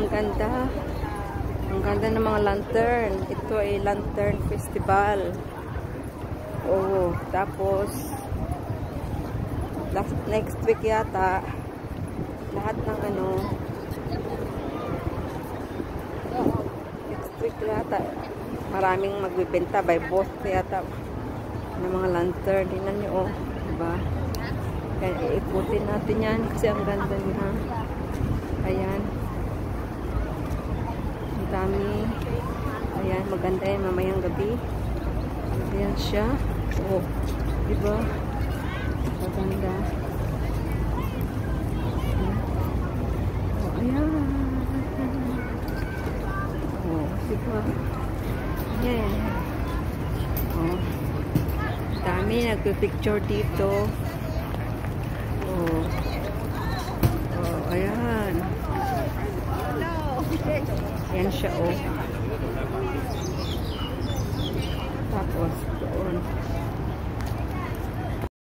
Ang ganda. Ang ganda ng mga lantern. Ito ay Lantern Festival. Oh, tapos next week yata lahat ng ano next week yata maraming magbibenta by both yata ng mga lantern. Tingnan nyo, oh, diba? Kaya iikutin natin yan kasi ang ganda niya. Ayan. Ang dami. Ayan, maganda yan mamayang gabi. Ayan siya. Oh, diba? Maganda. Oh, ayan. Oh, diba? Ayan. Oh. Dami nagpipicture dito. Oh. Oh, ayan. Ayan siya, oh. Tapos, doon.